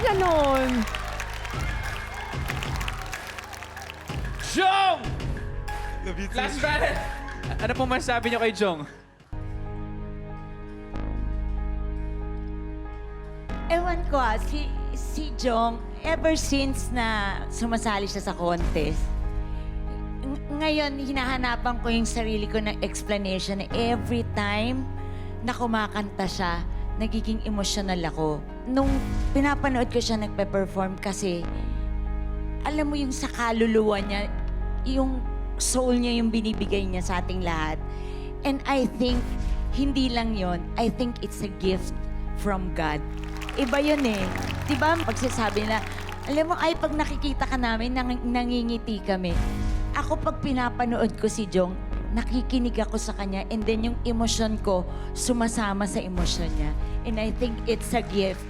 ganon? Jong! Last battle. Ano pong masasabi niyo kay Jong? Ewan ko si Jong, ever since na sumasali siya sa contest, ngayon hinahanapan ko yung sarili ko ng explanation na every time na kumakanta siya, nagiging emotional ako. Nung pinapanood ko siya nagpe-perform kasi, alam mo yung sa kaluluwa niya, yung soul niya yung binibigay niya sa ating lahat. And I think, hindi lang yon, I think it's a gift from God. Iba yun eh. Diba, pagsasabi na, alam mo, ay pag nakikita ka namin, nangingiti kami. Ako pag pinapanood ko si Jong, nakikinig ako sa kanya and then yung emosyon ko sumasama sa emosyon niya. And I think it's a gift.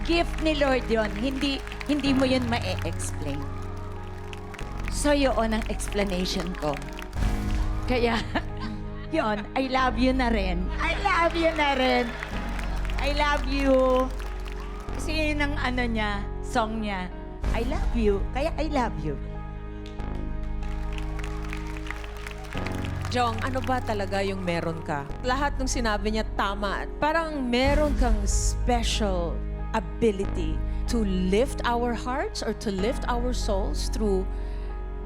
Gift ni Lord yon. Hindi mo yun ma-explain. So yun ang explanation ko. Kaya, yon, I love you na rin. I love you na rin. I love you. Kasi yun ang ano niya, song niya. I love you. Kaya I love you. Jong, ano ba talaga yung meron ka? Lahat ng sinabi niya tama. Parang meron kang special ability to lift our hearts or to lift our souls through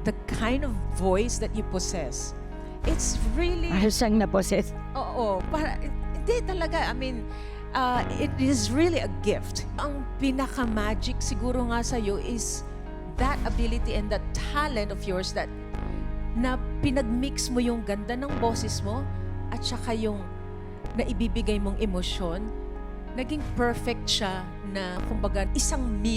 the kind of voice that you possess. It's really... Mahal siyang na-possess. Oo, hindi talaga. I mean, it is really a gift. Ang pinaka-magic siguro nga sa'yo is that ability and that talent of yours that na pinagmix mo yung ganda ng boses mo at saka yung naibibigay mong emosyon, naging perfect siya na, kumbaga, isang meal